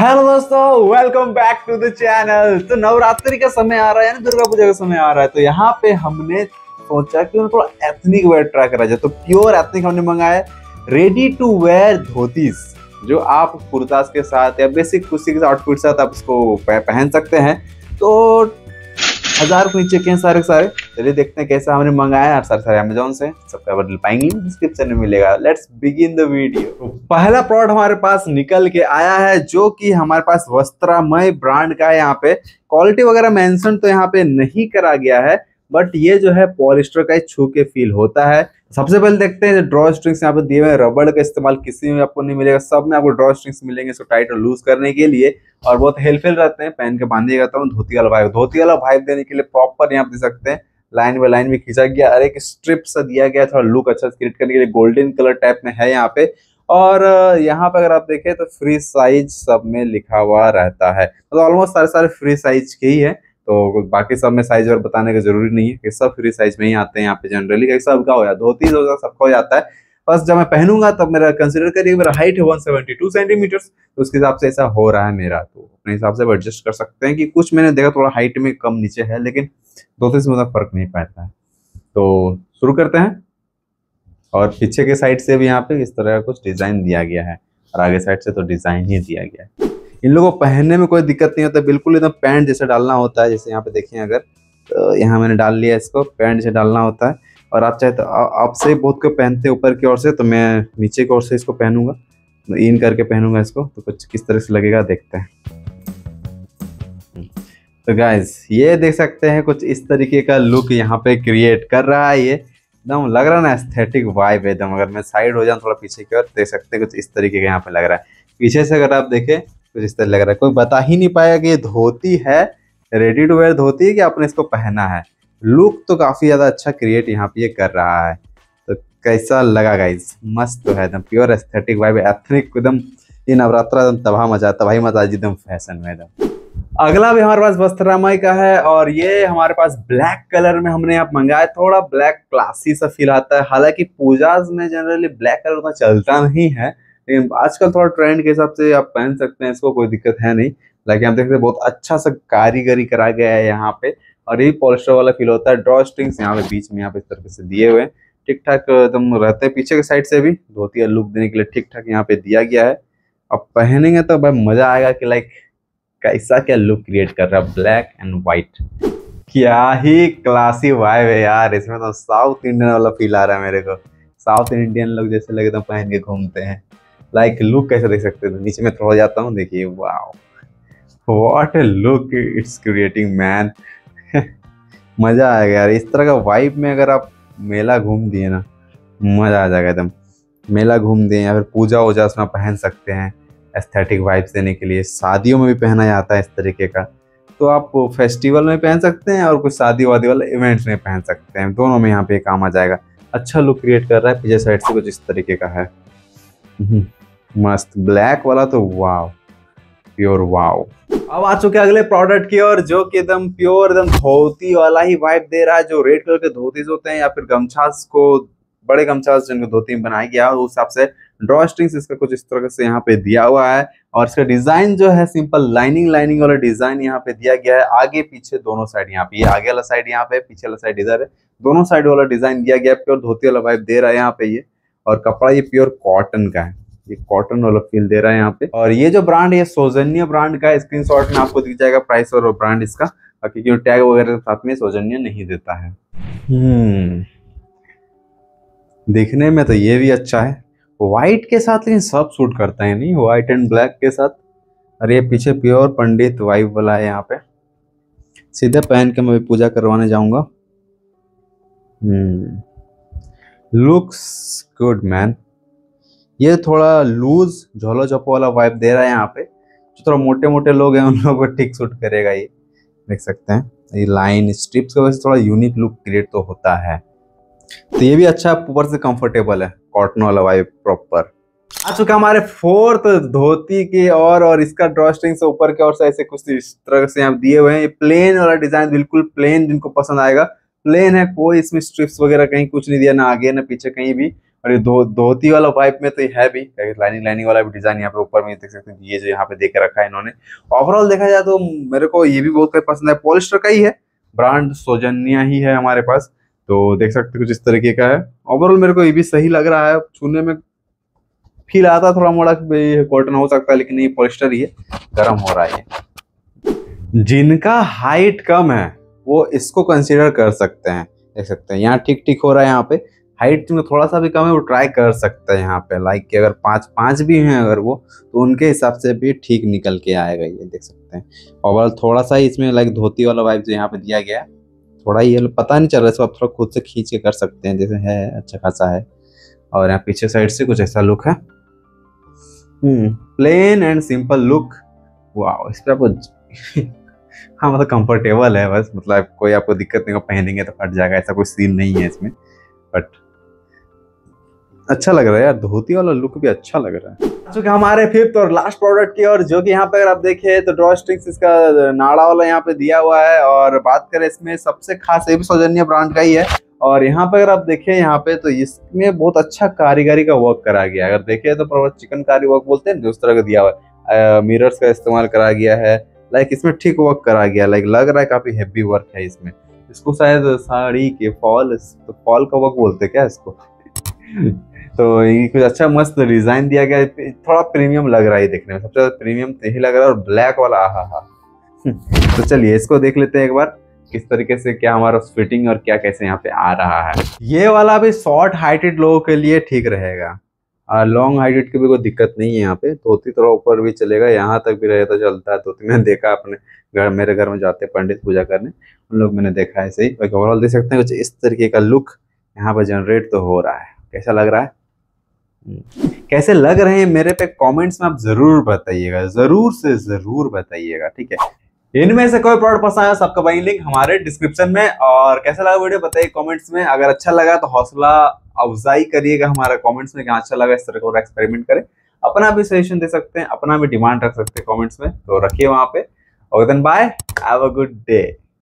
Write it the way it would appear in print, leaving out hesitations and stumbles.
Hello दोस्तों, welcome back to the channel. तो नवरात्रि का समय आ रहा है, यानी दुर्गा पूजा का समय आ रहा है। तो यहाँ पे हमने सोचा कि थोड़ा एथनिक वेयर ट्राई करा जाए। तो प्योर एथनिक हमने मंगाया रेडी टू वेयर धोतीस, जो आप कुर्तास के साथ या बेसिक कुछ आउटफिट के साथ आप इसको पहन सकते हैं। तो 1000 को नीचे के सारे सारे। चलिए देखते हैं कैसा हमने मंगाया है। सारे अमेजोन से, सबका बदल पाएंगे, डिस्क्रिप्शन में मिलेगा। Let's begin the video. तो पहला प्रोडक्ट हमारे पास निकल के आया है, जो कि हमारे पास वस्त्रामय ब्रांड का है। यहाँ पे क्वालिटी वगैरह मेंशन तो यहाँ पे नहीं करा गया है, बट ये जो है पॉलिस्टर का छू के फील होता है। सबसे पहले देखते हैं ड्रॉ स्ट्रिंग्स यहाँ पे दिए हुए हैं। रबड़ का इस्तेमाल किसी में आपको नहीं मिलेगा, सब में आपको ड्रॉ स्ट्रिंग्स मिलेंगे इसको टाइट और लूज करने के लिए, और बहुत हेल्पफुल रहते हैं। पहन के बांधिएगा तो धोती वाला भाइब देने के लिए प्रॉपर यहाँ पे दे सकते हैं। लाइन बाय लाइन भी खींचा गया और एक स्ट्रिप सा दिया गया, थोड़ा लुक अच्छा क्रिएट करने के लिए। गोल्डन कलर टाइप में है यहाँ पे। और यहाँ पे अगर आप देखें तो फ्री साइज सब में लिखा हुआ रहता है, मतलब ऑलमोस्ट सारे फ्री साइज के ही है। तो बाकी सब में साइज और बताने की जरूरी नहीं है कि सब फ्री साइज में ही आते हैं यहाँ पे। जनरली सबका हो जाता है, धोती सबका हो जाता है। बस जब मैं पहनूंगा तब मेरा कंसिडर करिए, मेरा हाइट है 172 सेंटीमीटर, तो उसके हिसाब से ऐसा हो रहा है मेरा। तो अपने हिसाब से एडजस्ट कर सकते हैं कि कुछ मैंने देखा थोड़ा हाइट में कम नीचे है, लेकिन धोती से मतलब फर्क नहीं पड़ता है। तो शुरू करते हैं। और पीछे के साइड से भी यहाँ पे इस तरह का कुछ डिजाइन दिया गया है, और आगे साइड से तो डिजाइन ही दिया गया है। इन लोगों को पहनने में कोई दिक्कत नहीं होता, बिल्कुल एकदम पैंट जैसे डालना होता है। जैसे यहाँ पे देखिए, अगर तो यहाँ मैंने डाल लिया इसको, पैंट जैसे डालना होता है। और आप चाहे तो आपसे बहुत को पहनते हैं ऊपर की ओर से, तो मैं नीचे की ओर से इसको पहनूंगा, तो इन करके पहनूंगा इसको। तो कुछ किस तरह से लगेगा देखते हैं। तो गाइस ये देख सकते हैं कुछ इस तरीके का लुक यहाँ पे क्रिएट कर रहा है। ये एकदम लग रहा है ना एस्थेटिक वाइब एकदम। अगर मैं साइड हो जाऊँ थोड़ा पीछे की ओर, देख सकते हैं कुछ इस तरीके का यहाँ पे लग रहा है। पीछे से अगर आप देखें कुछ इस तरह लग रहा है, कोई बता ही नहीं पाया कि ये धोती है, रेडी टू वेयर धोती है, कि आपने इसको पहना है। लुक तो काफी ज्यादा अच्छा क्रिएट यहाँ पे ये कर रहा है। तो कैसा लगा गाइस? मस्त तो है एकदम, प्योर एस्थेटिक वाइब, एथनिक एकदम। ये नवरात्रा एकदम तबाही मचा एकदम फैशन में एकदम। अगला भी हमारे पास वस्त्रामय का है, और ये हमारे पास ब्लैक कलर में हमने यहाँ मंगाया। थोड़ा ब्लैक क्लासी सा फील आता है, हालांकि पूजाज में जनरली ब्लैक कलर उतना चलता नहीं है, लेकिन आजकल थोड़ा ट्रेंड के हिसाब से आप पहन सकते हैं इसको, कोई दिक्कत है नहीं। लेकिन आप देख सकते हैं बहुत अच्छा सा कारीगरी करा गया है यहाँ पे, और ये पॉलिस्टर वाला फील होता है। ड्रॉ स्ट्रिंग्स यहाँ पे बीच में यहाँ पे इस तरह से दिए हुए हैं, ठीक ठाक एकदम रहते हैं। पीछे के साइड से भी धोती लुक देने के लिए ठीक ठाक यहाँ पे दिया गया है। अब पहनेंगे तो भाई मजा आएगा कि लाइक कैसा क्या लुक क्रिएट कर रहा है, ब्लैक एंड व्हाइट। क्या ही क्लासी वाइब है यार इसमें, तो साउथ इंडियन वाला फील आ रहा है मेरे को। साउथ इंडियन लोग जैसे लगे तो पहन के घूमते हैं। लाइक लुक कैसे देख सकते हैं, नीचे में थोड़ा जाता हूँ, देखिए wow what A look it's creating man. मजा आएगा यार इस तरह का वाइब में। अगर आप मेला घूम दिए ना, मजा आ जाएगा एकदम। मेला घूम दिए या फिर पूजा वूजा उसमें पहन सकते हैं एस्थेटिक वाइब्स देने के लिए। शादियों में भी पहना जाता है इस तरीके का, तो आप फेस्टिवल में पहन सकते हैं और कुछ शादी वादी वाले इवेंट्स में पहन सकते हैं। दोनों में यहाँ पे काम आ जाएगा। अच्छा लुक क्रिएट कर रहा है। पीछे साइड से कुछ इस तरीके का है, मस्त ब्लैक वाला। तो वाव, प्योर वाव। अब आ चुके अगले प्रोडक्ट की ओर, जो कि एकदम प्योर एकदम धोती वाला ही वाइब दे रहा है। जो रेड कलर के धोतीज होते हैं या फिर गमछास को, बड़े गमछास जिनको धोती में बनाया गया है, उस हिसाब से ड्रॉ स्ट्रिंग्स इसका कुछ इस तरह से यहाँ पे दिया हुआ है। और इसका डिजाइन जो है सिंपल लाइनिंग वाला डिजाइन यहाँ पे दिया गया है। आगे पीछे दोनों साइड, यहाँ पे ये आगे वाला साइड यहाँ पे, पीछे वाला साइड इधर है। दोनों साइड वाला डिजाइन दिया गया है। प्योर धोती वाला वाइब दे रहा है यहाँ पे ये। और कपड़ा ये प्योर कॉटन का है, ये कॉटन वाला फील दे रहा है यहाँ पे। और ये जो ब्रांड है सौजन्य ब्रांड का, स्क्रीनशॉट में आपको दिख जाएगा प्राइस और ब्रांड इसका, क्योंकि टैग वगैरह के साथ में सौजन्य नहीं देता है। दिखने में तो ये भी अच्छा है, व्हाइट के साथ, लेकिन सब सूट करता है नहीं, व्हाइट एंड ब्लैक के साथ। और ये पीछे प्योर पंडित वाइब वाला है यहाँ पे। सीधे पहन के मैं भी पूजा करवाने जाऊंगा। Looks good man. ये थोड़ा लूज झोलो झप्पो वाला वाइब दे रहा है यहाँ पे। जो थोड़ा मोटे मोटे लोग हैं उन लोगों को ठीक सूट करेगा ये, देख सकते हैं। ये लाइन स्ट्रिप्स की वजह से थोड़ा यूनिक लुक क्रिएट तो होता है। तो ये भी अच्छा, ऊपर से कंफर्टेबल है, कॉटन वाला वाइब प्रॉपर। आ चुका हमारे फोर्थ धोती की और इसका ड्रॉ स्ट्रिंग से ऊपर के और से ऐसे कुछ इस तरह से यहाँ दिए हुए हैं। ये प्लेन वाला डिजाइन, बिल्कुल प्लेन, जिनको पसंद आएगा। प्लेन है, कोई इसमें स्ट्रिप्स वगैरह कहीं कुछ नहीं दिया, ना आगे ना पीछे कहीं भी। और ये धोती वाला वाइप में तो ये है भी, लाइनिंग लाइनिंग वाला भी डिजाइन यहाँ पे ऊपर में देख सकते हैं। ये जो यहाँ पे दे के रखा है इन्होंने। ओवरऑल देखा जाए तो मेरे को ये भी बहुत पसंद है। पॉलिस्टर का ही है, ब्रांड सौजन्या ही है हमारे पास, तो देख सकते हैं कुछ इस तरीके का है। ओवरऑल मेरे को ये भी सही लग रहा है, छूने में फील आता थोड़ा मोड़ा कॉटन हो सकता है, लेकिन ये पॉलिस्टर ही है, गर्म हो रहा है। जिनका हाइट कम है वो इसको कंसीडर कर सकते हैं, देख सकते हैं यहाँ ठीक ठीक हो रहा है। यहाँ पे हाइट में थोड़ा सा भी कम है वो ट्राई कर सकता है यहाँ पे, लाइक कि अगर 5'5" भी हैं अगर वो, तो उनके हिसाब से भी ठीक निकल के आएगा ये, देख सकते हैं। और थोड़ा सा ही इसमें लाइक धोती वाला वाइब जो यहाँ पे दिया गया है, थोड़ा ये पता नहीं चल रहा है, इसको आप थोड़ा खुद से खींच के कर सकते हैं, जैसे है अच्छा खासा है। और यहाँ पीछे साइड से कुछ ऐसा लुक है, प्लेन एंड सिंपल लुक। वाह, इस पे आपको हाँ मतलब कंफर्टेबल है बस, मतलब कोई आपको दिक्कत नहीं हो, पहनेंगे तो फट जाएगा ऐसा कोई सीन नहीं है इसमें, बट अच्छा लग रहा है यार, धोती वाला लुक भी अच्छा लग रहा है। चूंकि हमारे फिफ्थ और लास्ट प्रोडक्ट की, और जो कि यहाँ पे अगर आप देखें तो ड्रॉ स्ट्रिंग्स इसका नाड़ा वाला यहाँ पे दिया हुआ है। और बात करें इसमें सबसे खास, ये भी सौजन्य ब्रांड का ही है। और यहाँ पे अगर आप देखें यहाँ पे तो इसमें बहुत अच्छा कारीगरी का वर्क करा गया है। अगर देखें तो प्रॉपर चिकनकारी वर्क बोलते हैं, उस तरह का दिया हुआ है। मिरर्स का इस्तेमाल करा गया है, लाइक इसमें ठीक वर्क करा गया, लाइक लग रहा है काफी हेवी वर्क है इसमें। इसको शायद साड़ी के फॉल का वर्क बोलते हैं क्या इसको तो ये कुछ अच्छा मस्त डिजाइन दिया गया है, थोड़ा प्रीमियम लग रहा है देखने में, सबसे ज्यादा प्रीमियम तो यही लग रहा है। और ब्लैक वाला आहा तो चलिए इसको देख लेते हैं एक बार, किस तरीके से क्या हमारा फिटिंग और क्या कैसे यहाँ पे आ रहा है। ये वाला भी शॉर्ट हाइटेड लोगों के लिए ठीक रहेगा, लॉन्ग हाइटेड की भी कोई दिक्कत नहीं है। यहाँ पे धोती थोड़ा ऊपर भी चलेगा, यहाँ तक भी रहे तो चलता है। धोती मैंने देखा अपने घर, मेरे घर में जाते पंडित पूजा करने, उन लोग मैंने देखा है सही। ओवरऑल देख सकते हैं कुछ इस तरीके का लुक यहाँ पर जनरेट तो हो रहा है। कैसा लग रहा है, कैसे लग रहे हैं मेरे पे कमेंट्स में आप जरूर बताइएगा, जरूर से जरूर बताइएगा, ठीक है। इनमें से कोई प्रोडक्ट पसंद आया, सबका वही लिंक हमारे डिस्क्रिप्शन में। और कैसा लगा वीडियो बताइए कमेंट्स में, अगर अच्छा लगा तो हौसला अफजाई करिएगा हमारा कमेंट्स में कि अच्छा लगा, इस तरह का एक्सपेरिमेंट करें। अपना भी सजेशन दे सकते हैं, अपना भी डिमांड रख सकते हैं कमेंट्स में, तो रखिए वहां पे। और then bye, have a good day.